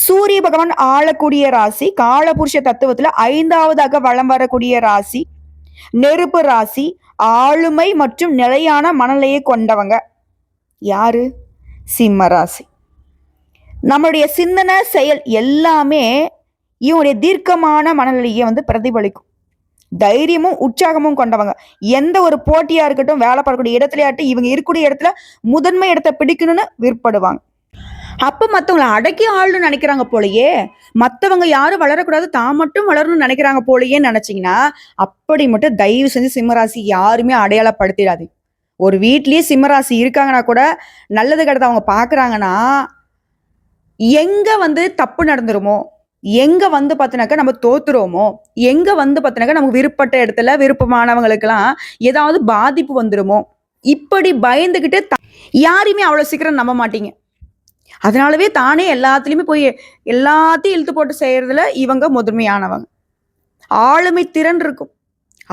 சூரிய பகவான் ஆளக்கூடிய ராசி, காலபுருஷ தத்துவத்துல 5வதாக வலம் வரக்கூடிய ராசி, நெருப்பு ராசி, ஆளுமை மற்றும் நிலையான மனநிலையை கொண்டவங்க யாரு? சிம்ம ராசி. நம்மளுடைய சிந்தனை செயல் எல்லாமே இவங்களுடைய தீர்க்கமான மனநிலையை பிரதிபலிக்கும். தைரியமும் உற்சாகமும் கொண்டவங்க. எந்த ஒரு போட்டியா இருக்கட்டும், வேலை பார்க்கக்கூடிய இடத்துலயாட்டும், இவங்க இருக்கக்கூடிய இடத்துல முதன்மை இடத்தை பிடிக்கணும்னு விருப்பப்படுவாங்க. அப்ப மத்தவங்களை அடக்கி ஆளணும்னு நினைக்கிறாங்க போலயே, மத்தவங்க யாரும் வளரக்கூடாது, தான் மட்டும் வளரணும்னு நினைக்கிறாங்க போலயே நினைச்சீங்கன்னா, அப்படி மட்டும் தயவு செஞ்சு சிம்மராசி யாருமே அடையாளப்படுத்திடாது. ஒரு வீட்லயே சிம்மராசி இருக்காங்கன்னா கூட நல்லது கெட்டது அவங்க பாக்குறாங்கன்னா, எங்க தப்பு நடந்துருமோ, எங்க பாத்தீங்கன்னாக்கா நம்ம தோத்துருவோமோ, எங்க பாத்தீங்கன்னாக்கா நமக்கு விருப்பப்பட்ட இடத்துல விருப்பமானவங்களுக்கெல்லாம் ஏதாவது பாதிப்பு வந்துருமோ, இப்படி பயந்துகிட்டு யாரையுமே அவ்வளவு சீக்கிரம் நம்ப மாட்டீங்க. அதனாலவே தானே எல்லாத்துலயுமே போய் எல்லாத்தையும் இழுத்து போட்டு செய்யறதுல இவங்க முதன்மையானவங்க. ஆளுமை திறன் இருக்கும்,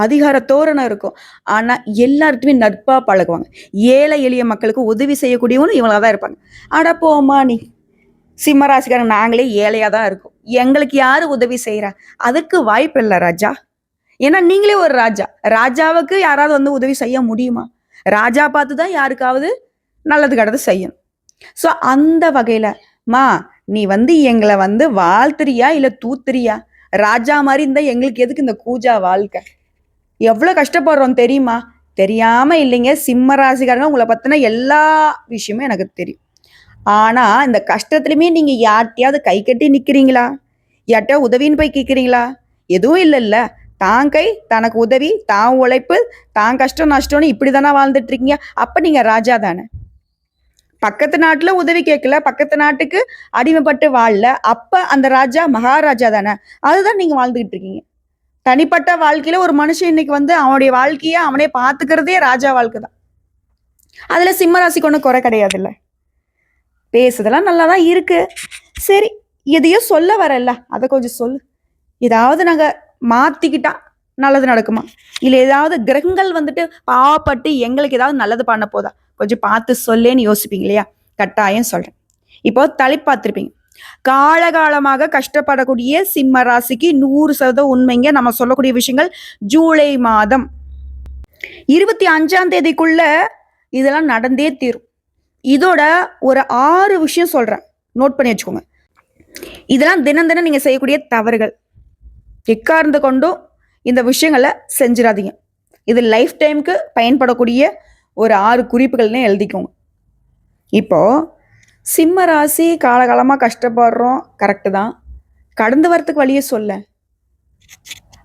அதிகார தோரணம் இருக்கும். ஆனா எல்லாருக்குமே நட்பா பழகுவாங்க. ஏழை எளிய மக்களுக்கு உதவி செய்யக்கூடியவனும் இவங்களா தான் இருப்பாங்க. அட போமா நீ, சிம்மராசிக்காரங்க நாங்களே ஏழையா தான் இருக்கோம், எங்களுக்கு யாரு உதவி செய்யறா? அதுக்கு வாய்ப்பு இல்லை ராஜா. ஏன்னா நீங்களே ஒரு ராஜா. ராஜாவுக்கு யாராவது உதவி செய்ய முடியுமா? ராஜா பார்த்துதான் யாருக்காவது நல்லது கெட்டது செய்யணும். ஸோ அந்த வகையில மா நீ எங்களை வாழ்த்துறியா இல்ல தூத்துறியா? ராஜா மாதிரி இருந்தா எங்களுக்கு எதுக்கு இந்த கூஜா வாழ்க்கை? எவ்வளவு கஷ்டப்படுறோம் தெரியுமா? தெரியாம இல்லைங்க, சிம்ம ராசிக்காரங்க உங்களை பத்தின எல்லா விஷயமும் எனக்கு தெரியும். ஆனா இந்த கஷ்டத்துலயுமே நீங்க யார்ட்டையாவது கை கட்டி நிக்கிறீங்களா? யார்ட்டையாவது உதவின்னு போய் கேட்குறீங்களா? எதுவும் இல்லைல்ல. தான் கை தனக்கு உதவி, தான் உழைப்பு, தான் கஷ்டம் நஷ்டம்னு இப்படிதானே வாழ்ந்துட்டு இருக்கீங்க. அப்ப நீங்க ராஜா தானே. பக்கத்து நாட்டுல உதவி கேட்கல, பக்கத்து நாட்டுக்கு அடிமைப்பட்டு வாழல, அப்ப அந்த ராஜா மகாராஜா தானே. அதுதான் நீங்க வாழ்ந்துகிட்டு இருக்கீங்க. தனிப்பட்ட வாழ்க்கையில ஒரு மனுஷன் இன்னைக்கு அவனுடைய வாழ்க்கைய அவனே பாத்துக்கிறதே ராஜா வாழ்க்கை தான். அதுல சிம்மராசிக்கு ஒன்றும் குறை கிடையாது இல்ல. பேசுதெல்லாம் நல்லாதான் இருக்கு. சரி, எதையோ சொல்ல வரல, அதை கொஞ்சம் சொல்லு. ஏதாவது நாங்க மாத்திக்கிட்டா நல்லது நடக்குமா? இல்ல ஏதாவது கிரகங்கள் பாவப்பட்டு எங்களுக்கு ஏதாவது நல்லது பண்ண போதா? கொஞ்சம் பார்த்து சொல்லேன்னு யோசிப்பீங்க இல்லையா? கட்டாயம் சொல்றேன். இப்போ தலைப்பாத்திருப்பீங்க. காலகாலமாக கஷ்டப்படக்கூடிய சிம்ம ராசிக்கு 100% உண்மைங்க. நம்ம சொல்லக்கூடிய விஷயங்கள் ஜூலை மாதம் 25ஆம் தேதிக்குள்ள இதெல்லாம் நடந்தே தீரும். இதோட ஒரு 6 விஷயம் சொல்றேன், நோட் பண்ணி வச்சுக்கோங்க. இதெல்லாம் தினம் தினம் நீங்க செய்யக்கூடிய தவறுகள். எக்கார்ந்து கொண்டும் இந்த விஷயங்களை செஞ்சிடாதீங்க. இது லைஃப் டைமுக்கு பயன்படக்கூடிய ஒரு 6 குறிப்புகள்னு எழுதிக்கோங்க. இப்போ சிம்ம ராசி காலகாலமாக கஷ்டப்படுறோம், கரெக்டு தான். கடந்து வரத்துக்கு வழியே சொல்ல.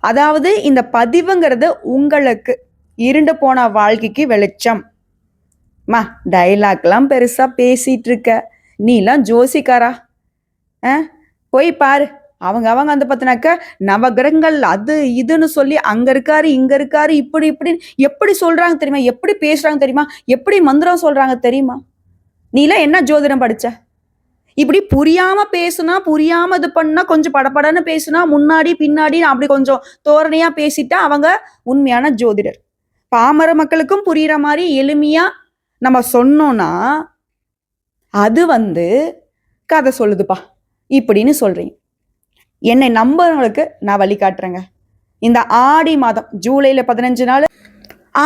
அதாவது இந்த பதிவுங்கிறது உங்களுக்கு இருண்டு போன வாழ்க்கைக்கு வெளிச்சம். மா டைலாக்லாம் பெருசா பேசிட்டு இருக்க, நீலாம் ஜோசிக்காரா? போய் பாரு. அவங்க பார்த்தினாக்க நவகிரகங்கள் அது இதுன்னு சொல்லி அங்க இருக்காரு இங்க இருக்காரு இப்படி இப்படின்னு எப்படி சொல்றாங்க தெரியுமா? எப்படி பேசுறாங்க தெரியுமா? எப்படி மந்திரம் சொல்றாங்க தெரியுமா? நீலாம் என்ன ஜோதிடம் படிச்ச? இப்படி புரியாம பேசுனா, புரியாம இது பண்ணா, கொஞ்சம் படப்படன்னு பேசுனா, முன்னாடி பின்னாடி அப்படி கொஞ்சம் தோரணையா பேசிட்டா அவங்க உண்மையான ஜோதிடர். பாமர மக்களுக்கும் புரியுற மாதிரி எளிமையா நம்ம சொன்னோம்னா அது கதை சொல்லுதுப்பா இப்படின்னு சொல்றீங்க. என்னை நம்புறவங்களுக்கு நான் வழிகாட்டுறேங்க. இந்த ஆடி மாதம் ஜூலைல 15 நாள்,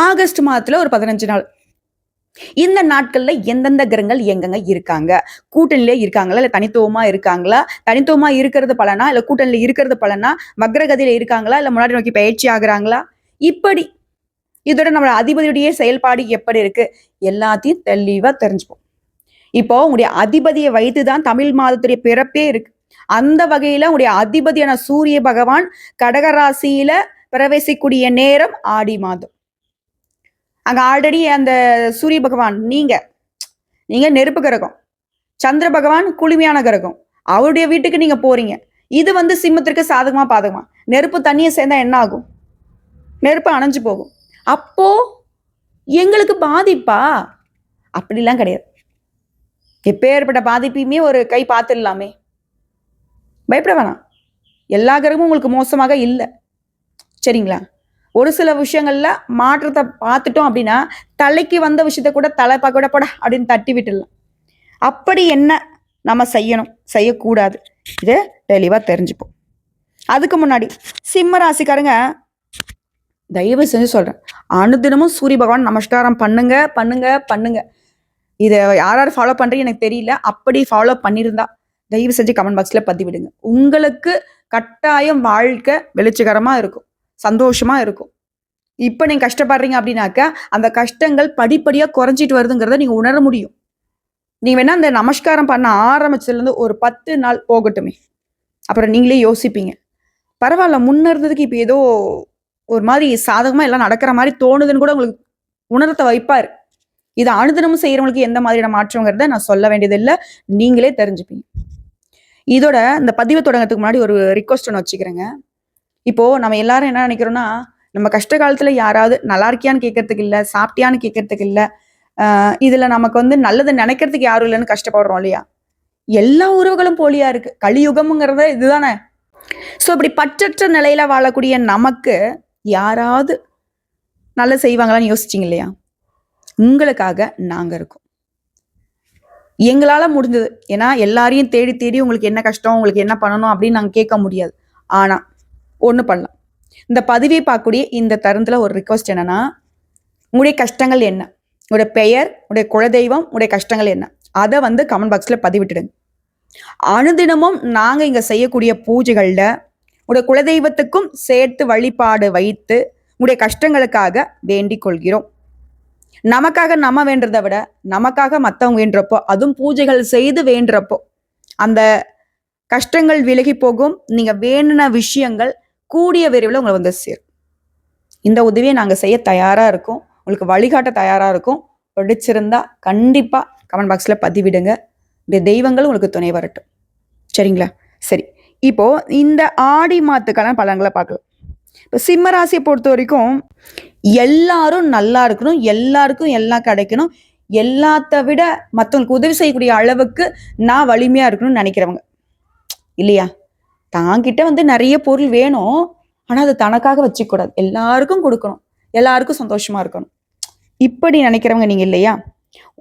ஆகஸ்ட் மாதத்துல ஒரு 15 நாள், இந்த நாட்கள்ல எந்தெந்த கிரகங்கள் எங்கெங்க இருக்காங்க, கூட்டணியிலே இருக்காங்களா இல்ல தனித்துவமா இருக்காங்களா, தனித்துவமா இருக்கிறது பலனா இல்ல கூட்டணியில இருக்கிறது பலனா, வக்ரகதியில இருக்காங்களா இல்ல முன்னாடி நோக்கி பயிற்சி ஆகுறாங்களா, இப்படி இதோட நம்மளோட அதிபதியுடைய செயல்பாடு எப்படி இருக்கு எல்லாத்தையும் தெளிவா தெரிஞ்சுப்போம். இப்போ உங்களுடைய அதிபதியை வைத்துதான் தமிழ் மாதத்துடைய பிறப்பே இருக்கு. அந்த வகையில உங்களுடைய அதிபதியான சூரிய பகவான் கடகராசியில பிரவேசிக்கூடிய நேரம் ஆடி மாதம். அங்க ஆல்ரெடி அந்த சூரிய பகவான் நீங்க நெருப்பு கிரகம், சந்திர பகவான் குளுமையான கிரகம், அவருடைய வீட்டுக்கு நீங்க போறீங்க. இது சிம்மத்திற்கு சாதகமா பாதகமா? நெருப்பு தண்ணியை சேர்ந்தா என்ன ஆகும்? நெருப்பு அணைஞ்சு போகும். அப்போ எங்களுக்கு பாதிப்பா? அப்படிலாம் கிடையாது. எப்பேற்பட்ட பாதிப்பையுமே ஒரு கை பார்த்துடலாமே, பயப்பட வேணாம். எல்லா கிரகமும் உங்களுக்கு மோசமாக இல்லை, சரிங்களா? ஒரு சில விஷயங்கள்ல மாற்றத்தை பார்த்துட்டோம் அப்படின்னா தலைக்கு வந்த விஷயத்த கூட தலை பார்க்க போட அப்படின்னு தட்டி விட்டுடலாம். அப்படி என்ன நம்ம செய்யணும், செய்யக்கூடாது, இதை தெளிவாக தெரிஞ்சுப்போம். அதுக்கு முன்னாடி சிம்ம ராசிக்காரங்க தயவு செஞ்சு சொல்கிறேன், அனுதினமும் சூரிய பகவான் நமஸ்காரம் பண்ணுங்க பண்ணுங்க பண்ணுங்க. இதை யார் யார் ஃபாலோ பண்ணுறீங்க எனக்கு தெரியல. அப்படி ஃபாலோ பண்ணியிருந்தா தயவு செஞ்சு கமெண்ட் பாக்ஸில் பதிவிடுங்க. உங்களுக்கு கட்டாயம் வாழ்க்கை வெளிச்சகரமாக இருக்கும், சந்தோஷமாக இருக்கும். இப்போ நீங்கள் கஷ்டப்படுறீங்க அப்படின்னாக்க அந்த கஷ்டங்கள் படிப்படியாக குறைஞ்சிட்டு வருதுங்கிறத நீங்கள் உணர முடியும். நீங்கள் வேணா அந்த நமஸ்காரம் பண்ண ஆரம்பிச்சதுலேருந்து ஒரு 10 நாள் போகட்டுமே, அப்புறம் நீங்களே யோசிப்பீங்க, பரவாயில்ல முன்ன இருந்ததுக்கு இப்போ ஏதோ ஒரு மாதிரி சாதகமாக எல்லாம் நடக்கிற மாதிரி தோணுதுன்னு கூட உங்களுக்கு உணரத்தை வைப்பார். இதை அனுதினமும் செய்கிறவங்களுக்கு எந்த மாதிரியான மாற்றங்கிறத நான் சொல்ல வேண்டியதில்லை, நீங்களே தெரிஞ்சுப்பீங்க. இதோட இந்த பதிவை தொடங்கிறதுக்கு முன்னாடி ஒரு ரிக்வஸ்ட் ஒன்று வச்சுக்கிறேங்க. இப்போது நம்ம எல்லாரும் என்ன நினைக்கிறோன்னா, நம்ம கஷ்ட காலத்தில் யாராவது நல்லா இருக்கியான்னு கேட்கறதுக்கு இல்லை, சாப்பிட்டியான்னு கேட்கறதுக்கு இல்லை, இதில் நமக்கு வந்து நல்லது நினைக்கிறதுக்கு யாரும் இல்லைன்னு கஷ்டப்படுறோம் இல்லையா? எல்லா உறவுகளும் போலியா இருக்கு, கலியுகம்ங்கிறத இதுதானே. ஸோ இப்படி பற்றற்ற நிலையில வாழக்கூடிய நமக்கு யாராவது நல்லது செய்வாங்களான்னு யோசிச்சிங்க இல்லையா? உங்களுக்காக நாங்கள் இருக்கோம், எங்களால் முடிஞ்சது. ஏன்னா எல்லாரையும் தேடி தேடி உங்களுக்கு என்ன கஷ்டம், உங்களுக்கு என்ன பண்ணணும் அப்படின்னு நாங்கள் கேட்க முடியாது. ஆனால் ஒன்று பண்ணலாம், இந்த பதிவை பார்க்கக்கூடிய இந்த தருணத்தில் ஒரு ரிக்வஸ்ட் என்னன்னா, உங்களுடைய கஷ்டங்கள் என்ன, உங்களுடைய பெயர், உங்களுடைய குலதெய்வம், உங்களுடைய கஷ்டங்கள் என்ன, அதை வந்து கமெண்ட் பாக்ஸில் பதிவிட்டுடுங்க. அனுதினமும் நாங்கள் இங்கே செய்யக்கூடிய பூஜைகளில் உங்களுடைய குலதெய்வத்துக்கும் சேர்த்து வழிபாடு வைத்து உங்களுடைய கஷ்டங்களுக்காக வேண்டிக் கொள்கிறோம். நமக்காக நம்ம வேண்டுறதை விட நமக்காக மற்றவங்க வேண்டுறப்போ, அதுவும் பூஜைகள் செய்து வேண்டுறப்போ அந்த கஷ்டங்கள் விலகி போகும். நீங்கள் வேண்டின விஷயங்கள் கூடிய விரைவில் உங்களை வந்து சேரும். இந்த உதவியை நாங்கள் செய்ய தயாராக இருக்கோம், உங்களுக்கு வழிகாட்ட தயாராக இருக்கும். பிடிச்சிருந்தா கண்டிப்பாக கமெண்ட் பாக்ஸில் பதிவிடுங்க. இந்த தெய்வங்கள் உங்களுக்கு துணை வரட்டும், சரிங்களா? சரி, இப்போ இந்த ஆடி மாதத்துக்கான பலன்களை பார்க்கலாம். இப்போ சிம்ம ராசியை பொறுத்த வரைக்கும் எல்லாரும் நல்லா இருக்கணும், எல்லாருக்கும் எல்லாம் கிடைக்கணும், எல்லாத்த விட மற்றவங்களுக்கு உதவி செய்யக்கூடிய அளவுக்கு நான் வலிமையாக இருக்கணும்னு நினைக்கிறவங்க இல்லையா? தாங்கிட்ட வந்து நிறைய பொருள் வேணும், ஆனால் அது தனக்காக வச்சுக்கூடாது, எல்லாருக்கும் கொடுக்கணும், எல்லாருக்கும் சந்தோஷமாக இருக்கணும், இப்படி நினைக்கிறவங்க நீங்கள் இல்லையா?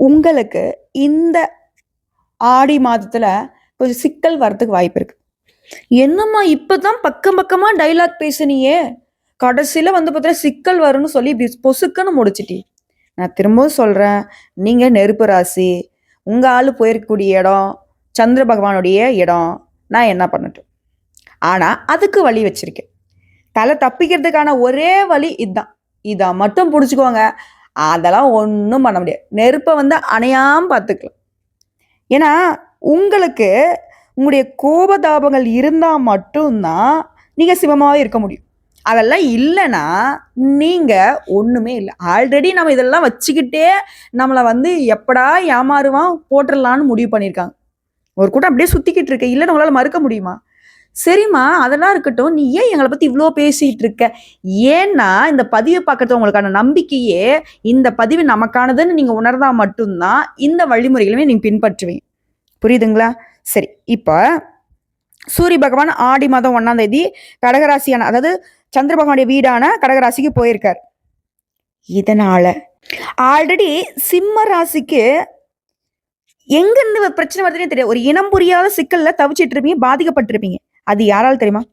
உங்களுக்கு இந்த ஆடி மாதத்தில் கொஞ்சம் சிக்கல் வர்றதுக்கு வாய்ப்பு இருக்கு. என்னம்மா இப்போதான் பக்கம் பக்கமாக டைலாக் பேசுனியே, கடைசியில் வந்து பார்த்தீங்கன்னா சிக்கல் வரும்னு சொல்லி பொசுக்குன்னு முடிச்சிட்டி. நான் திரும்பவும் சொல்கிறேன், நீங்கள் நெருப்பு ராசி, உங்கள் ஆள் போயிருக்கக்கூடிய இடம் சந்திர பகவானுடைய இடம், நான் என்ன பண்ணட்டும்? ஆனால் அதுக்கு வழி வச்சிருக்கேன். தலை தப்பிக்கிறதுக்கான ஒரே வழி இதுதான், இதை மட்டும் பிடிச்சிக்கோங்க. அதெல்லாம் ஒன்றும் பண்ண முடியாது. நெருப்பை வந்து அணையாமல் பார்த்துக்கலாம். ஏன்னா உங்களுக்கு உங்களுடைய கோபதாபங்கள் இருந்தால் மட்டும்தான் நீங்கள் சிவமாகவே இருக்க முடியும். அதெல்லாம் இல்லைன்னா நீங்கள் ஒன்றுமே இல்லை. ஆல்ரெடி நம்ம இதெல்லாம் வச்சுக்கிட்டே நம்மளை வந்து எப்படா ஏமாறுவான் போட்டுடலான்னு முடிவு பண்ணியிருக்காங்க. ஒரு கூட்டம் அப்படியே சுற்றிக்கிட்டு இருக்க, இல்லைன்னு உங்களால் மறுக்க முடியுமா? சரிம்மா, அதெல்லாம் இருக்கட்டும், நீ ஏன் எங்களை பற்றி இவ்வளோ பேசிகிட்டு இருக்க? ஏன்னா இந்த பதிவை பார்க்கறது உங்களுக்கான நம்பிக்கையே, இந்த பதிவு நமக்கானதுன்னு நீங்கள் உணர்ந்தால் மட்டும்தான் இந்த வழிமுறைகளுமே நீங்கள் பின்பற்றுவீங்க. புரியுதுங்களா? சரி, இப்போ சூரிய பகவான் ஆடி மாதம் 1ஆம் தேதி கடகராசியான, அதாவது சந்திர பகவானுடைய வீடான கடகராசிக்கு போயிருக்கார். இதனால ஆல்ரெடி சிம்ம ராசிக்கு எங்கிருந்து பிரச்சனை வருதுன்னே தெரியாது, ஒரு இனம் புரியாத சிக்கல்ல தவிச்சிட்டு இருப்பீங்க, பாதிக்கப்பட்டிருப்பீங்க. அது யாரால் தெரியுமா?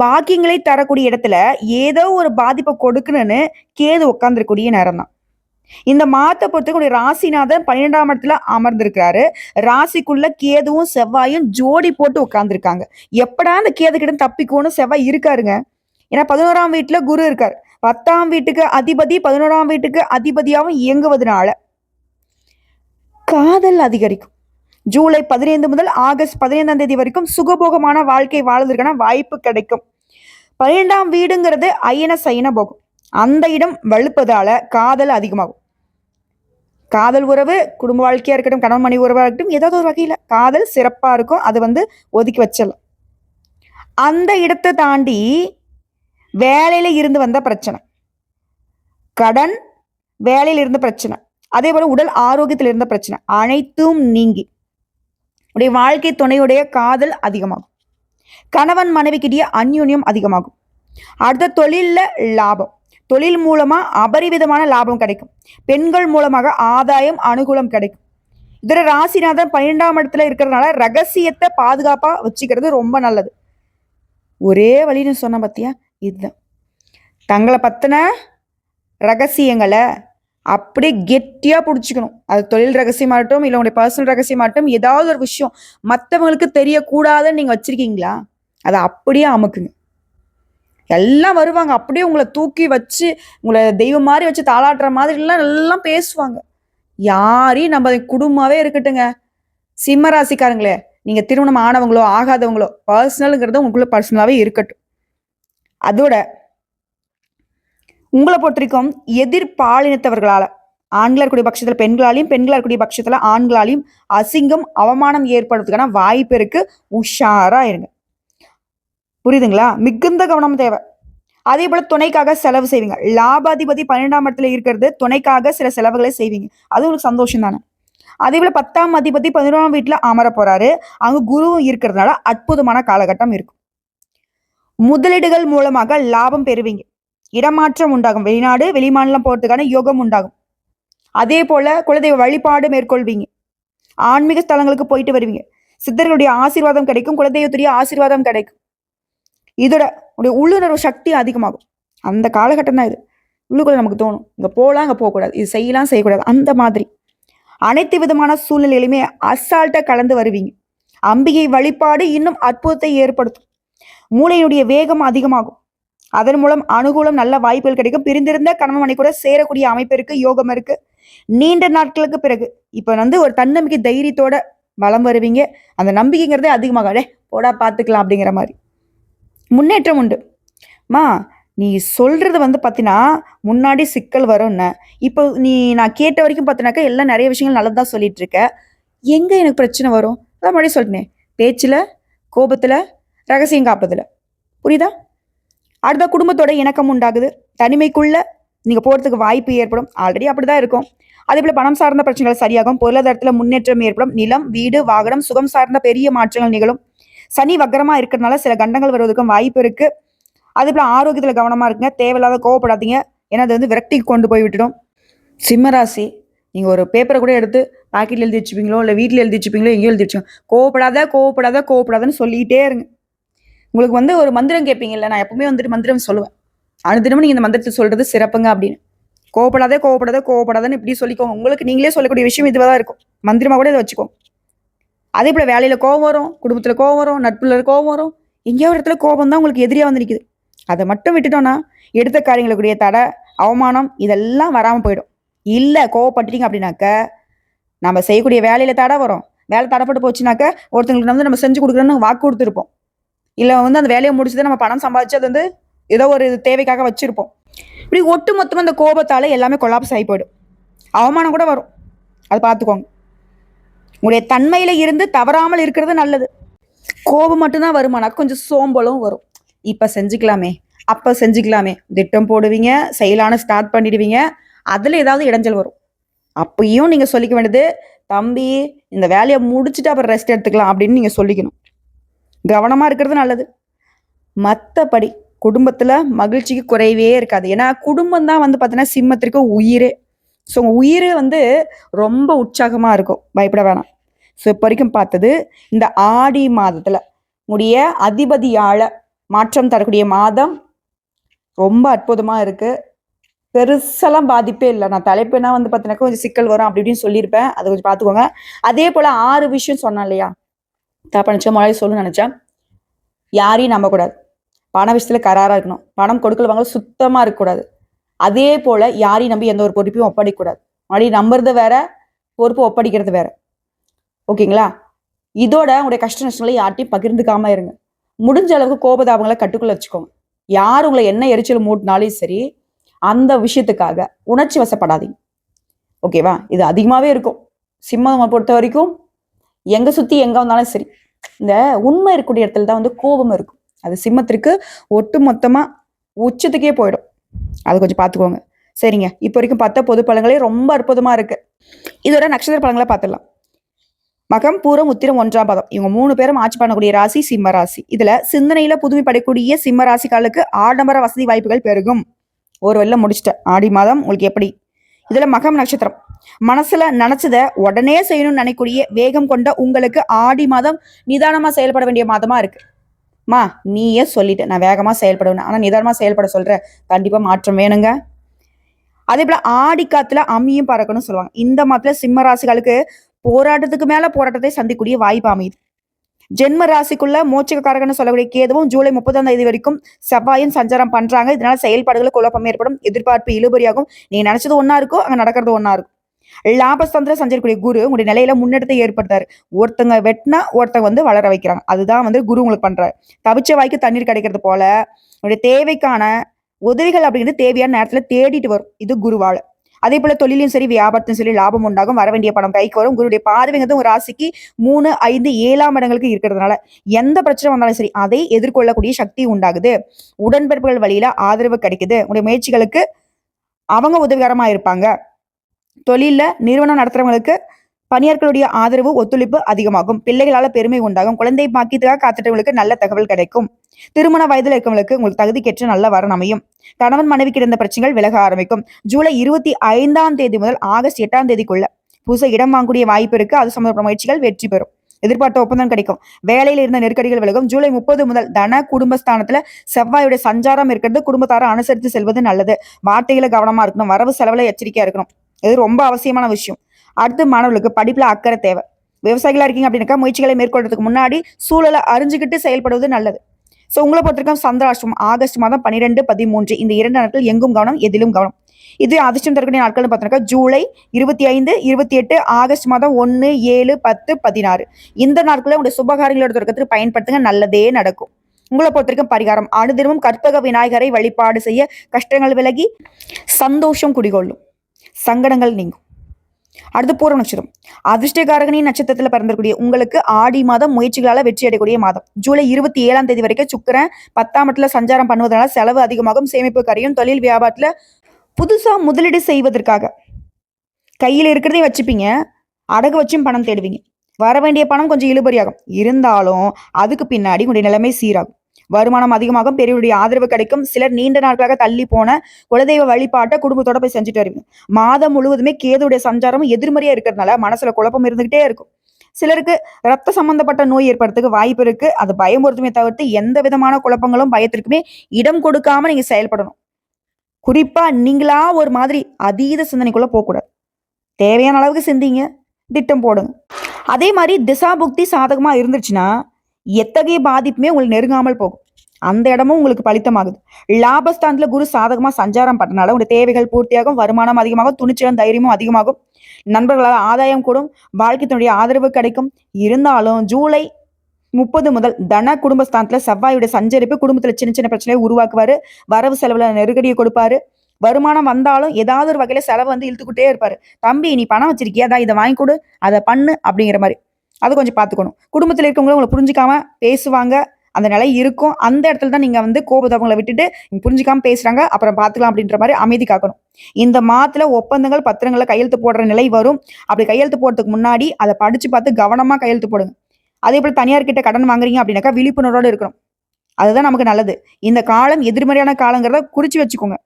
பாக்கியங்களை தரக்கூடிய இடத்துல ஏதோ ஒரு பாதிப்பை கொடுக்கணும்னு கேது உட்கார்ந்துருக்கூடிய நேரம் தான். இந்த மாதத்தை பொறுத்தவரை ராசிநாதன் 12ஆம் இடத்துல அமர்ந்திருக்கிறாரு. ராசிக்குள்ள கேதுவும் செவ்வாயும் ஜோடி போட்டு உட்கார்ந்துருக்காங்க. எப்படா அந்த கேது கிட்ட தப்பிக்கோன்னு செவ்வாய் இருக்காருங்க. ஏன்னா 11ஆம் வீட்டுல குரு இருக்காரு. 10ஆம் வீட்டுக்கு அதிபதி 11ஆம் வீட்டுக்கு அதிபதியாகவும் இயங்குவதனால காதல் அதிகரிக்கும். ஜூலை 15 முதல் ஆகஸ்ட் 15ஆம் தேதி வரைக்கும் சுகபோகமான வாழ்க்கை வாழ்வதற்கான வாய்ப்பு கிடைக்கும். 12ஆம் வீடுங்கிறது அயன சயன போகும், அந்த இடம் வலுப்பதால காதல் அதிகமாகும். காதல் உறவு, குடும்ப வாழ்க்கையா இருக்கட்டும், கணவன் மனைவி உறவா இருக்கட்டும், ஏதாவது ஒரு வகையில காதல் சிறப்பா இருக்கும், அது வந்து ஒதுக்கி வச்சிடலாம். அந்த இடத்தை தாண்டி வேலையில இருந்து வந்த பிரச்சனை, கடன், வேலையில இருந்த பிரச்சனை, அதே போல உடல் ஆரோக்கியத்தில் இருந்த பிரச்சனை அனைத்தும் நீங்கி உடைய வாழ்க்கை துணையுடைய காதல் அதிகமாகும். கணவன் மனைவிக்கிடையே அந்யோன்யம் அதிகமாகும். அடுத்த தொழில்ல லாபம், தொழில் மூலமா அபரிவிதமான லாபம் கிடைக்கும். பெண்கள் மூலமாக ஆதாயம், அனுகூலம் கிடைக்கும். இதர ராசிநாதன் 12ஆம் இடத்துல இருக்கிறதுனால ரகசியத்தை பாதுகாப்பா வச்சுக்கிறது ரொம்ப நல்லது. ஒரே வழின்னு சொன்ன பார்த்தியா, இதுதான். தங்களை பத்தின ரகசியங்களை அப்படியே கெட்டியா பிடிச்சிக்கணும். அது தொழில் ரகசியமாகட்டும், இல்லை உங்களுடைய பர்சனல் ரகசியமாகட்டும், ஏதாவது ஒரு விஷயம் மற்றவங்களுக்கு தெரியக்கூடாதுன்னு நீங்க வச்சிருக்கீங்களா, அதை அப்படியே அமுக்குங்க. எல்லாம் வருவாங்க, அப்படியே உங்களை தூக்கி வச்சு உங்களை தெய்வம் மாதிரி வச்சு தாளாட்டுற மாதிரி எல்லாம் பேசுவாங்க. யாரையும் நம்ம குடும்பமாவே இருக்கட்டுங்க. சிம்ம ராசிக்காரங்களே, நீங்க திருமணம் ஆனவங்களோ ஆகாதவங்களோ பர்சனலுங்கிறது உங்களுக்குள்ள பர்சனலாவே இருக்கட்டும். அதோட உங்களை பொறுத்த வரைக்கும் எதிர்பாலினத்தவர்களால, ஆண்களா இருக்கக்கூடிய பட்சத்துல பெண்களாலையும், பெண்களா இருக்கக்கூடிய பட்சத்துல ஆண்களாலையும் அசிங்கம் அவமானம் ஏற்படுறதுக்கான வாய்ப்பு இருக்கு. உஷாரா இருங்க. புரியுதுங்களா? மிகுந்த கவனம் தேவை. அதே போல துணைக்காக செலவு செய்வீங்க. லாபாதிபதி 12ஆம் இடத்துல இருக்கிறது, துணைக்காக சில செலவுகளை செய்வீங்க. அது உங்களுக்கு சந்தோஷம் தானே. அதே போல 10ஆம் அதிபதி 11ஆம் வீட்டுல அமர போறாரு. அங்க குருவும் இருக்கிறதுனால அற்புதமான காலகட்டம் இருக்கும். முதலீடுகள் மூலமாக லாபம் பெறுவீங்க. இடமாற்றம் உண்டாகும். வெளிநாடு வெளிமாநிலம் போறதுக்கான யோகம் உண்டாகும். அதே போல குலதெய்வ வழிபாடு மேற்கொள்வீங்க. ஆன்மீக ஸ்தலங்களுக்கு போயிட்டு வருவீங்க. சித்தர்களுடைய ஆசீர்வாதம் கிடைக்கும். குலதெய்வத்துடைய ஆசீர்வாதம் கிடைக்கும். இதோட உடைய உள்ளுணர்வு சக்தி அதிகமாகும். அந்த காலகட்டம் தான் இது. உள்ளுக்குள்ள நமக்கு தோணும், இங்க போகலாம், இங்க போகக்கூடாது, இது செய்யலாம், செய்யக்கூடாது. அந்த மாதிரி அனைத்து விதமான சூழ்நிலையிலுமே அசால்ட்டா கலந்து வருவீங்க. அம்பிகை வழிபாடு இன்னும் அற்புதத்தை ஏற்படுத்தும். மூளையினுடைய வேகம் அதிகமாகும். அதன் மூலம் அனுகூலம், நல்ல வாய்ப்புகள் கிடைக்கும். பிரிந்திருந்த கணவன் மனைவி கூட சேரக்கூடிய அமைப்பு இருக்கு, யோகம் இருக்கு. நீண்ட நாட்களுக்கு பிறகு இப்ப ஒரு தன்னம்பிக்கை தைரியத்தோட வளம் வருவீங்க. அந்த நம்பிக்கைங்கிறதே அதிகமாக போடா பார்த்துக்கலாம் அப்படிங்கிற மாதிரி முன்னேற்றம் உண்டு. மா நீ சொல்றது பார்த்தீங்கன்னா முன்னாடி சிக்கல் வரும்னு, இப்போ நான் கேட்ட வரைக்கும் பார்த்தினாக்கா எல்லாம் நிறைய விஷயங்கள் நல்லதான் சொல்லிட்டு இருக்க. எங்க எனக்கு பிரச்சனை வரும்? அதான் முன்னாடி சொல்லிட்டேன், பேச்சுல, கோபத்துல, ரகசியம் காப்பதுல. புரியுதா? அடுத்த குடும்பத்தோட இணக்கம் உண்டாகுது. தனிமைக்குள்ள நீங்க போறதுக்கு வாய்ப்பு ஏற்படும். ஆல்ரெடி அப்படிதான் இருக்கும். அதே போல பணம் சார்ந்த பிரச்சனைகள் சரியாகும். பொருளாதாரத்துல முன்னேற்றம் ஏற்படும். நிலம், வீடு, வாகனம், சுகம் சார்ந்த பெரிய மாற்றங்கள் நிகழும். சனி வக்கரமா இருக்கிறதுனால சில கண்டங்கள் வருவதற்கும் வாய்ப்பு இருக்கு. அதே போல ஆரோக்கியத்துல கவனமா இருக்குங்க. தேவையில்லாத கோவப்படாதீங்க, ஏன்னா அது விரக்தி கொண்டு போய் விட்டுடும். சிம்மராசி, நீங்க ஒரு பேப்பரை கூட எடுத்து பாக்கெட்ல எழுதி வச்சுப்பீங்களோ, இல்லை வீட்டில் எழுதி வச்சுப்பீங்களோ, எங்கேயும் எழுதி வச்சுக்கோங்க. கோவப்படாத கோவப்படாத கோவப்படாதன்னு சொல்லிக்கிட்டே இருங்க. உங்களுக்கு ஒரு மந்திரம் கேட்பீங்கல்ல, நான் எப்பவுமே மந்திரம் சொல்லுவேன். அனுதினமும் நீங்க இந்த மந்திரத்தை சொல்றது சிறப்புங்க அப்படின்னு. கோவப்படாத கோவப்படாத கோவப்படாதன்னு இப்படி சொல்லிக்கோங்க. உங்களுக்கு நீங்களே சொல்லக்கூடிய விஷயம் இதுவாக இருக்கும். மந்திரமா கூட இதை வச்சுக்கோங்க. அதே போல வேலையில கோபம் வரும், குடும்பத்துல கோபம் வரும், நட்புல கோபம் வரும். எங்கேயோ ஒரு இடத்துல கோபம் தான் உங்களுக்கு எதிரியா நிற்குது. அதை மட்டும் விட்டுட்டோம்னா எடுத்த காரியங்களுக்குரிய தடை, அவமானம் இதெல்லாம் வராம போயிடும். இல்ல கோவப்பட்டுட்டீங்க அப்படின்னாக்க நம்ம செய்யக்கூடிய வேலையில தடை வரும். வேலை தடைப்பட்டு போச்சுனாக்க ஒருத்தங்களுக்கு நம்ம செஞ்சு கொடுக்குறோன்னு வாக்கு கொடுத்துருப்போம். இல்லை அந்த வேலையை முடிச்சுதான் நம்ம பணம் சம்பாதிச்சு அது ஏதோ ஒரு தேவைக்காக வச்சிருப்போம். இப்படி ஒட்டு மொத்தமாக அந்த கோபத்தால எல்லாமே கொலாப்ஸ் ஆகி போயிடும். அவமானம் கூட வரும். அதை பார்த்துக்கோங்க. உங்களுடைய தன்மையில இருந்து தவறாமல் இருக்கிறது நல்லது. கோபம் மட்டும்தான் வருமானா கொஞ்சம் சோம்பலும் வரும். இப்ப செஞ்சுக்கலாமே, அப்ப செஞ்சுக்கலாமே திட்டம் போடுவீங்க, செயலான ஸ்டார்ட் பண்ணிடுவீங்க. அதுல ஏதாவது இடைஞ்சல் வரும். அப்பயும் நீங்க சொல்லிக்க வேண்டியது, தம்பி இந்த வேலையை முடிச்சுட்டு அப்புறம் ரெஸ்ட் எடுத்துக்கலாம் அப்படின்னு நீங்க சொல்லிக்கணும். கவனமா இருக்கிறது நல்லது. மற்றபடி குடும்பத்துல மகிழ்ச்சிக்கு குறைவே இருக்காது. ஏன்னா குடும்பம் தான் பார்த்தீங்கன்னா சிம்மத்திற்கு உயிரே. ஸோ உயிர் ரொம்ப உற்சாகமா இருக்கும். பயப்பட வேணாம். ஸோ இப்போ வரைக்கும் பார்த்தது இந்த ஆடி மாதத்துல உடைய அதிபதியால மாற்றம் தரக்கூடிய மாதம் ரொம்ப அற்புதமா இருக்கு. பெருசெல்லாம் பாதிப்பே இல்லை. நான் தலைப்புனா பார்த்தீங்கன்னா கொஞ்சம் சிக்கல் வரும் அப்படி இப்படின்னு சொல்லியிருப்பேன். அதை கொஞ்சம் பார்த்துக்கோங்க. அதே போல 6 விஷயம் சொன்னேன் இல்லையா, தப்பா நினைச்சா முன்னாடி சொல்லணும்னு நினைச்சேன். யாரையும் நம்பக்கூடாது. பண விஷயத்துல கராரா இருக்கணும். பணம் கொடுக்கல் வாங்க சுத்தமா இருக்கக்கூடாது. அதே போல யாரையும் நம்பி எந்த ஒரு பொறுப்பையும் ஒப்படைக்கக்கூடாது. மறுபடி நம்புறது வேற, பொறுப்பு ஒப்படைக்கிறது வேற. ஓகேங்களா? இதோட உங்களுடைய கஷ்ட நஷ்டங்களை யார்ட்டையும் பகிர்ந்துக்காம இருங்க. முடிஞ்ச அளவுக்கு கோபதாபங்களை கட்டுக்குள்ள வச்சுக்கோங்க. யார் உங்களை என்ன எரிச்சல் மூட்டினாலும் சரி, அந்த விஷயத்துக்காக உணர்ச்சி வசப்படாதீங்க. ஓகேவா? இது அதிகமாவே இருக்கும். சிம்மம் பொறுத்த வரைக்கும் எங்க சுத்தி எங்க வந்தாலும் சரி, இந்த உண்மை இருக்கக்கூடிய இடத்துல தான் கோபம் இருக்கும். அது சிம்மத்திற்கு ஒட்டு மொத்தமா உச்சத்துக்கே போயிடும். அது கொஞ்சம் பார்த்துக்கோங்க. சரிங்க, இப்போ வரைக்கும் பார்த்த பொது பலன்களே ரொம்ப அற்புதமா இருக்கு. இதோட நட்சத்திர பலன்களை பார்த்துடலாம். மகம், பூரம், உத்திரம், 1ஆம் பாதம் இவங்க 3 பேரும் ஆட்சி பண்ணக்கூடிய ராசி சிம்ம ராசி. இதுல சிந்தனையில புதுமை படைக்கூடிய சிம்ம ராசிக்காலுக்கு ஆடம்பர வசதி வாய்ப்புகள் பெருகும். ஒரு வெள்ளம் முடிச்சிட்ட ஆடி மாதம் உங்களுக்கு எப்படி? இதுல மகம் நட்சத்திரம் மனசுல நினைச்சத உடனே செய்யணும்னு நினைக்கூடிய வேகம் கொண்ட உங்களுக்கு ஆடி மாதம் நிதானமா செயல்பட வேண்டிய மாதமா இருக்கு. நீயே சொல்லிட்ட நான் வேகமா செயல்படுவேன், ஆனா நிதானமா செயல்பட சொல்ற. கண்டிப்பா மாற்றம் வேணுங்க. அதே போல ஆடி காத்துல அம்மியும் பறக்கணும்னு சொல்லுவாங்க. இந்த மாதத்துல சிம்ம ராசிகளுக்கு போராட்டத்துக்கு மேல போராட்டத்தை சந்திக்கூடிய வாய்ப்பு அமையுது. ஜென்ம ராசிக்குள்ள மோட்சக்காரகன்னு சொல்லக்கூடிய கேதுவும் ஜூலை 30ஆம் தேதி வரைக்கும் செவ்வாயும் சஞ்சாரம் பண்றாங்க. இதனால செயல்பாடுகள் குழப்பம் ஏற்படும், எதிர்பார்ப்பு இழுபறியாகும். நீங்க நினைச்சது ஒன்னா இருக்கும், அங்க நடக்கிறது ஒன்னா இருக்கும். லாபஸ்தந்திர சஞ்சரிக்கூடிய குரு உங்களுடைய நிலையில முன்னெடுத்தை ஏற்படுத்தாரு. ஒருத்தங்க வெட்டினா ஒருத்தங்க வளர வைக்கிறாங்க. அதுதான் குரு உங்களுக்கு பண்றாரு. தவிச்ச வாய்க்கு தண்ணீர் கிடைக்கிறது போல உங்களுடைய தேவைக்கான உதவிகள் அப்படிங்கிறது தேவையான நேரத்துல தேடிட்டு வரும். இது குருவால. அதே போல தொழிலையும் சரி வியாபாரத்தையும் சரி லாபம் உண்டாகும், வர வேண்டிய பணம் கைக்கு வரும். குருடைய பார்வைங்கிறது ஒரு ராசிக்கு 3, 5, 7ஆம் இடங்களுக்கு இருக்கிறதுனால எந்த பிரச்சனை வந்தாலும் சரி அதை எதிர்கொள்ளக்கூடிய சக்தி உண்டாகுது. உடன்பிறப்புகள் வழியில ஆதரவு கிடைக்குது. உங்களுடைய முயற்சிகளுக்கு அவங்க உதவிகரமா இருப்பாங்க. தொழில நிறுவனம் நடத்துறவங்களுக்கு பணியாளர்களுடைய ஆதரவு ஒத்துழைப்பு அதிகமாகும். பிள்ளைகளால பெருமை உண்டாகும். குழந்தை பாக்கியத்துக்காக காத்துட்டவங்களுக்கு நல்ல தகவல் கிடைக்கும். திருமண வயதுல இருக்கவங்களுக்கு உங்களுக்கு தகுதிக்கேற்ற நல்ல வரன் அமையும். கணவன் மனைவிக்கு இருந்த பிரச்சனைகள் விலக ஆரம்பிக்கும். ஜூலை 25ஆம் தேதி முதல் ஆகஸ்ட் 8ஆம் தேதிக்குள்ள புதுசா இடம் வாங்கக்கூடிய வாய்ப்பு இருக்கு. அது சம்பந்தப்பட்ட முயற்சிகள் வெற்றி பெறும். எதிர்பார்த்த ஒப்பந்தம் கிடைக்கும். வேலையில இருந்த நெருக்கடிகள் விலகும். ஜூலை 30 முதல் தன குடும்பஸ்தானத்துல செவ்வாயுடைய சஞ்சாரம் இருக்கிறது. குடும்பத்தார அனுசரித்து செல்வது நல்லது. வார்த்தைகளை கவனமா இருக்கணும். வரவு செலவுல எச்சரிக்கையா இருக்கணும். இது ரொம்ப அவசியமான விஷயம். அடுத்து மாணவர்களுக்கு படிப்புல அக்கறை தேவை. விவசாயிகளா இருக்கீங்க அப்படின்னாக்கா முயற்சிகளை மேற்கொள்றதுக்கு முன்னாடி சூழலை அறிஞ்சுக்கிட்டு செயல்படுவது நல்லது. சோ உங்களை பொறுத்திருக்கும் சந்திராஷ்டிரம் ஆகஸ்ட் மாதம் 12, 13 இந்த 2 நாட்கள் எங்கும் கவனம், எதிலும் கவனம். இது அதிர்ஷ்டம் தரக்கூடிய நாட்கள் பார்த்தீங்கன்னா ஜூலை 25, 28, ஆகஸ்ட் மாதம் 1, 7, 10, 16 இந்த நாட்களில் உங்களுடைய சுபகாரியங்களோட தொடக்கத்துக்கு பயன்படுத்துங்க, நல்லதே நடக்கும். உங்களை பொறுத்திருக்கும் பரிகாரம் அனுதினமும் கற்பக விநாயகரை வழிபாடு செய்ய கஷ்டங்கள் விலகி சந்தோஷம் குடிகொள்ளும், சங்கடங்கள் நீங்கும். அடுத்து பூர்வ நட்சத்திரம். அதிர்ஷ்டகாரகனின் நட்சத்திரத்துல பிறந்திருக்கூடிய உங்களுக்கு ஆடி மாதம் முயற்சிகளால வெற்றி அடையக்கூடிய மாதம். ஜூலை 27ஆம் தேதி வரைக்கும் சுக்கிரன் 10ஆம் இடத்துல சஞ்சாரம் பண்ணுவதனால செலவு அதிகமாகும், சேமிப்பு கரையும். தொழில் வியாபாரத்துல புதுசா முதலீடு செய்வதற்காக கையில இருக்கிறதையும் வச்சுப்பீங்க, அடகு வச்சும் பணம் தேடுவீங்க. வர வேண்டிய பணம் கொஞ்சம் இழுபறியாகும். இருந்தாலும் அதுக்கு பின்னாடி உங்களுடைய நிலைமை சீராகும். வருமானம் அதிகமாகும், பெரியவருடைய ஆதரவு கிடைக்கும். சிலர் நீண்ட நாட்களாக தள்ளி போன குலதெய்வ வழிபாட்டை குடும்பத்தோட போய் செஞ்சுட்டு வருவீங்க. மாதம் முழுவதுமே கேதுடைய சஞ்சாரமும் எதிர்மறையா இருக்கிறதுனால மனசுல குழப்பம் இருந்துகிட்டே இருக்கும். சிலருக்கு ரத்த சம்பந்தப்பட்ட நோய் ஏற்படுறதுக்கு வாய்ப்பு இருக்கு. அது பயமுறுத்துமே தவிர்த்து எந்த விதமான குழப்பங்களும் பயத்திற்குமே இடம் கொடுக்காம நீங்க செயல்படணும். குறிப்பா நீங்களா ஒரு மாதிரி அதீத சிந்தனைக்குள்ள போகக்கூடாது. தேவையான அளவுக்கு சிந்திங்க, திட்டம் போடுங்க. அதே மாதிரி திசாபுக்தி சாதகமா இருந்துச்சுன்னா எத்தகைய பாதிப்புமே உங்களுக்கு நெருங்காமல் போகும். அந்த இடமும் உங்களுக்கு பலித்தமாகுது. லாபஸ்தானத்துல குரு சாதகமா சஞ்சாரம் பண்றதுனால உங்களுடைய தேவைகள் பூர்த்தியாகும், வருமானம் அதிகமாகும், துணிச்சலும் தைரியமும் அதிகமாகும். நண்பர்களால் ஆதாயம் கூடும், வாழ்க்கையினுடைய ஆதரவு கிடைக்கும். இருந்தாலும் ஜூலை 30 முதல் தன குடும்பஸ்தானத்துல செவ்வாயுடைய சஞ்சரிப்பு குடும்பத்துல சின்ன சின்ன பிரச்சனையை உருவாக்குவாரு. வரவு செலவுல நெருக்கடியை கொடுப்பாரு. வருமானம் வந்தாலும் ஏதாவது ஒரு வகையில செலவு இழுத்துக்கிட்டே இருப்பாரு. தம்பி நீ பணம் வச்சிருக்கியா, அதான் இதை வாங்கி கொடு, அதை பண்ணு அப்படிங்கிற மாதிரி. அது கொஞ்சம் பார்த்துக்கணும். குடும்பத்தில் இருக்கவங்களும் உங்களை புரிஞ்சுக்காம பேசுவாங்க, அந்த நிலை இருக்கும். அந்த இடத்துல தான் நீங்க கோபதவங்களை விட்டுட்டு புரிஞ்சுக்காம பேசுறாங்க, அப்புறம் பார்த்துக்கலாம் அப்படின்ற மாதிரி அமைதி காக்கணும். இந்த மாதத்துல ஒப்பந்தங்கள் பத்திரங்களை கையெழுத்து போடுற நிலை வரும். அப்படி கையெழுத்து போடுறதுக்கு முன்னாடி அதை படிச்சு பார்த்து கவனமா கையெழுத்து போடுங்க. அதே போல தனியார் கிட்ட கடன் வாங்குறீங்க அப்படின்னாக்கா விழிப்புணர்வோடு இருக்கணும். அதுதான் நமக்கு நல்லது. இந்த காலம் எதிர்மறையான காலங்கிறத குறிச்சு வச்சுக்கோங்க.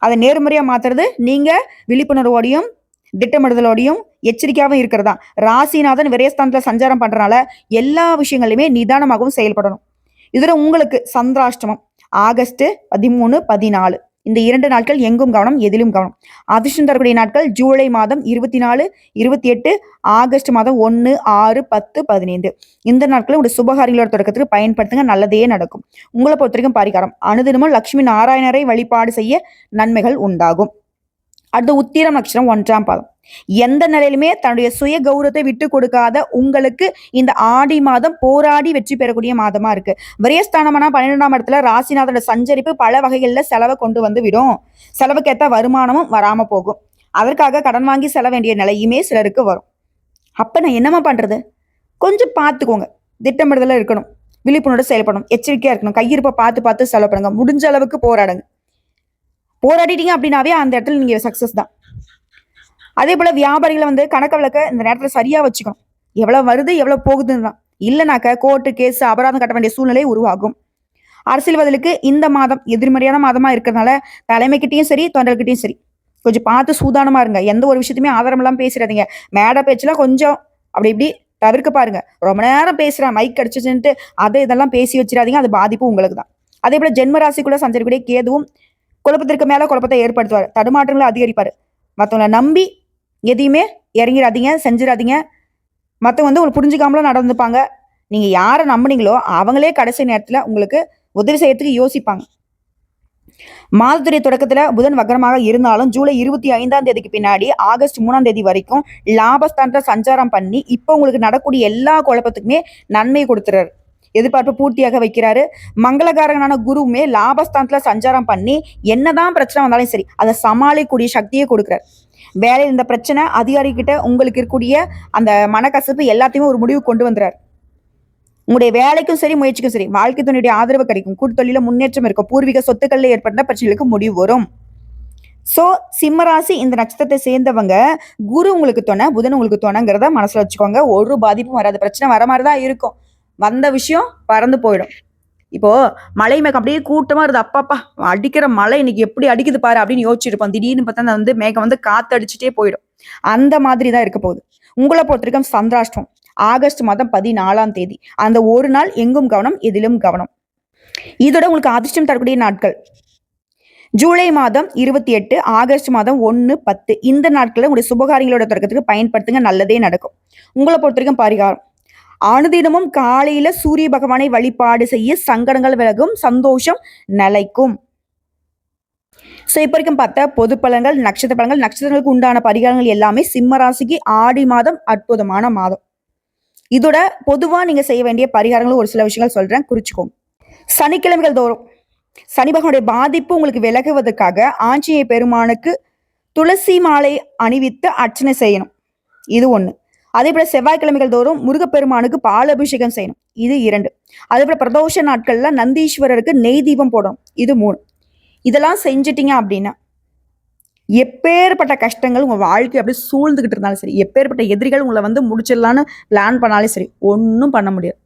அதை நேர்மறையா மாத்துறது நீங்க விழிப்புணர்வோடையும் திட்டமிடுதலோடையும் எச்சரிக்கையாகவும் இருக்கிறதா. ராசிநாதன் விரயஸ்தானத்துல சஞ்சாரம் பண்றதுனால எல்லா விஷயங்களையுமே நிதானமாகவும் செயல்படணும். இதுல உங்களுக்கு சந்திராஷ்டமம் ஆகஸ்ட் 13, 14 இந்த 2 நாட்கள் எங்கும் கவனம், எதிலும் கவனம். அதிர்ஷ்டம் தரக்கூடிய நாட்கள் ஜூலை மாதம் 24, 28, ஆகஸ்ட் மாதம் 1, 6, 10, 15 இந்த நாட்கள் உங்களுடைய சுபகாரியங்களோட தொடக்கத்துக்கு பயன்படுத்துங்க, நல்லதே நடக்கும். உங்களை பொறுத்த வரைக்கும் பரிகாரம் அனுதினமும் லட்சுமி நாராயணரை வழிபாடு செய்ய நன்மைகள் உண்டாகும். அடுத்து உத்திரம் நட்சத்திரம் 1ஆம் பாதம். எந்த நிலையிலுமே தன்னுடைய சுய கௌரவத்தை விட்டு கொடுக்காத உங்களுக்கு இந்த ஆடி மாதம் போராடி வெற்றி பெறக்கூடிய மாதமா இருக்கு. விரயஸ்தானமான 12ஆம் இடத்துல ராசிநாதனோட சஞ்சரிப்பு பல வகைகள்ல செலவை கொண்டு வந்து விடும். செலவுக்கேற்ற வருமானமும் வராம போகும். அதற்காக கடன் வாங்கி செல்ல வேண்டிய நிலையுமே சிலருக்கு வரும். அப்ப நான் என்னமா பண்றது? கொஞ்சம் பார்த்துக்கோங்க, திட்டமிடுதல இருக்கணும், விழிப்புணர்வோட செயல்படணும், எச்சரிக்கையா இருக்கணும், கையிருப்பை பார்த்து பார்த்து செலவு பண்ணுங்க, முடிஞ்ச அளவுக்கு போராடுங்க. போராடிட்டீங்க அப்படின்னாவே அந்த இடத்துல நீங்க சக்சஸ் தான். அதே போல வியாபாரிகளை கணக்க விளக்க இந்த நேரத்துல சரியா வச்சுக்கணும். எவ்வளவு வருது எவ்வளவு போகுதுன்னு தான். இல்லைனாக்க கோர்ட்டு கேஸ் அபராதம் கட்ட வேண்டிய சூழ்நிலை உருவாகும். அரசியல்வாதிகளுக்கு இந்த மாதம் எதிர்மறையான மாதமா இருக்கிறதுனால தலைமைக்கிட்டையும் சரி தொண்டர்கிட்டையும் சரி கொஞ்சம் பார்த்து சூதானமா இருங்க. எந்த ஒரு விஷயத்தையுமே ஆதாரமெல்லாம் பேசிடாதீங்க. மேடை பேச்செல்லாம் கொஞ்சம் அப்படி இப்படி தவிர்க்க பாருங்க. ரொம்ப நேரம் பேசுறேன் மைக் அடிச்சுட்டு இதெல்லாம் பேசி வச்சிடாதீங்க. அது பாதிப்பு உங்களுக்கு தான். அதே போல ஜென்ம ராசிக்குள்ள சஞ்சரிக்கூடிய கேதுவும் குழப்பத்திற்கு மேல குழப்பத்தை ஏற்படுத்துவார். தடுமாற்றங்களை அதிகரிப்பாரு. மற்றவங்களை நம்பி எதையுமே இறங்கிடாதீங்க, செஞ்சிடாதீங்க. மற்றவங்க வந்து உங்களுக்கு புரிஞ்சுக்காமலும் நடந்துப்பாங்க. நீங்க யாரை நம்புனீங்களோ அவங்களே கடைசி நேரத்துல உங்களுக்கு உதவி செய்யறதுக்கு யோசிப்பாங்க. மாதத்துடைய தொடக்கத்துல புதன் வக்கரமாக இருந்தாலும் ஜூலை 25ஆம் தேதிக்கு பின்னாடி ஆகஸ்ட் 3ஆம் தேதி வரைக்கும் லாபஸ்தானத்தை சஞ்சாரம் பண்ணி இப்போ உங்களுக்கு நடக்கூடிய எல்லா குழப்பத்துக்குமே நன்மை கொடுத்துறாரு. எதிர்பார்ப்பு பூர்த்தியாக வைக்கிறாரு. மங்களகாரகனான குருவுமே லாபஸ்தானத்துல சஞ்சாரம் பண்ணி என்னதான் பிரச்சனை வந்தாலும் சரி அதை சமாளிக்கக்கூடிய சக்தியை கொடுக்குறாரு. வேலையில் இந்த பிரச்சனை அதிகாரிகிட்ட உங்களுக்கு இருக்கக்கூடிய அந்த மனக்கசப்பு எல்லாத்தையுமே ஒரு முடிவு கொண்டு வந்துறாரு. உங்களுடைய வேலைக்கும் சரி முயற்சிக்கும் சரி வாழ்க்கை துணையுடைய ஆதரவு கிடைக்கும். கூட்டு தொழில முன்னேற்றம் இருக்கும். பூர்வீக சொத்துக்கள்ல ஏற்பட்ட பிரச்சனைகளுக்கு முடிவு வரும். சோ சிம்மராசி இந்த நட்சத்திரத்தை சேர்ந்தவங்க குரு உங்களுக்கு துணை, புதன் உங்களுக்கு துணைங்கிறத மனசுல வச்சுக்கோங்க. ஒரு பாதிப்பும் வராது. பிரச்சனை வர மாதிரிதான் இருக்கும். வந்த விஷயம் பறந்து போயிடும். இப்போ மலை மேகம் அப்படியே கூட்டமா இருது. அப்பாப்பா அடிக்கிற மழை இன்னைக்கு எப்படி அடிக்குது பாரு அப்படின்னு யோசிச்சிருப்போம். திடீர்னு பார்த்தா வந்து மேகம் வந்து காத்து அடிச்சுட்டே போயிடும். அந்த மாதிரி தான் இருக்க போகுது. உங்களை பொறுத்த வரைக்கும் சந்திராஷ்டம் ஆகஸ்ட் மாதம் 14ஆம் தேதி. அந்த ஒரு நாள் எங்கும் கவனம், எதிலும் கவனம். இதோட உங்களுக்கு அதிர்ஷ்டம் தரக்கூடிய நாட்கள் ஜூலை மாதம் 28, ஆகஸ்ட் மாதம் 1, 10. இந்த நாட்களில் உங்களுடைய சுபகாரியங்களோட தொடக்கத்துக்கு பயன்படுத்துங்க. நல்லதே நடக்கும். உங்களை பொறுத்த வரைக்கும் பரிகாரம் அனுதினமும் காலையில சூரிய பகவானை வழிபாடு செய்ய சங்கடங்கள் விலகும், சந்தோஷம் நிலைக்கும். ஸோ இப்போ வரைக்கும் பார்த்த பொது பலன்கள், நட்சத்திர பலன்கள், நட்சத்திரங்களுக்கு உண்டான பரிகாரங்கள் எல்லாமே சிம்ம ராசிக்கு ஆடி மாதம் அற்புதமான மாதம். இதோட பொதுவா நீங்க செய்ய வேண்டிய பரிகாரங்களும் ஒரு சில விஷயங்கள் சொல்றேன், குறிச்சுக்கோங்க. சனிக்கிழமைகள் தோறும் சனி பகவானுடைய பாதிப்பு உங்களுக்கு விலகுவதற்காக ஆஞ்சநேய பெருமானுக்கு துளசி மாலை அணிவித்து அர்ச்சனை செய்யணும். இது ஒண்ணு. அதே போல செவ்வாய்க்கிழமைகள் தோறும் முருகப்பெருமானுக்கு பால் அபிஷேகம் செய்யணும். இது 2. அதே போல பிரதோஷ நாட்கள்ல நந்தீஸ்வரருக்கு நெய் தீபம் போடணும். இது 3. இதெல்லாம் செஞ்சிட்டீங்க அப்படின்னா எப்பேற்பட்ட கஷ்டங்கள் உங்க வாழ்க்கை அப்படி சூழ்ந்துகிட்டு இருந்தாலும் சரி, எப்பேற்பட்ட எதிரிகள் உங்களை வந்து முடிச்சிடலான்னு பிளான் பண்ணாலும் சரி, ஒன்றும் பண்ண முடியாது.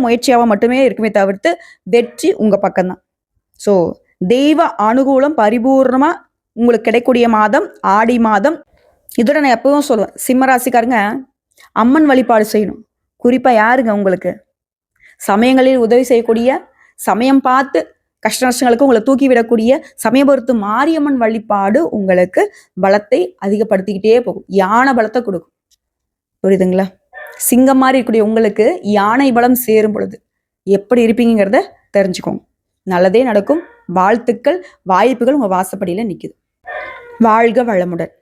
முயற்சியாக மட்டுமே இருக்குமே தவிர்த்து வெற்றி உங்க பக்கம்தான். ஸோ தெய்வ அனுகூலம் பரிபூர்ணமா உங்களுக்கு கிடைக்கூடிய மாதம் ஆடி மாதம். இதோட நான் எப்பவும் சொல்லுவேன், சிம்மராசிக்காரங்க அம்மன் வழிபாடு செய்யணும். குறிப்பா யாருங்க உங்களுக்கு சமயங்களில் உதவி செய்யக்கூடிய, சமயம் பார்த்து கஷ்ட நஷ்டங்களுக்கு உங்களை தூக்கி விடக்கூடிய சமயபுரத்து மாரியம்மன் வழிபாடு உங்களுக்கு பலத்தை அதிகப்படுத்திக்கிட்டே போகும். யானை பலத்தை கொடுக்கும். புரியுதுங்களா? சிங்கம் மாதிரி இருக்கக்கூடிய உங்களுக்கு யானை பலம் சேரும் பொழுது எப்படி இருப்பீங்கிறத தெரிஞ்சுக்கோங்க. நல்லதே நடக்கும். வாழ்த்துக்கள், வாய்ப்புகள் உங்க வாசப்படியில நிக்குது. வாழ்க வளமுடன்.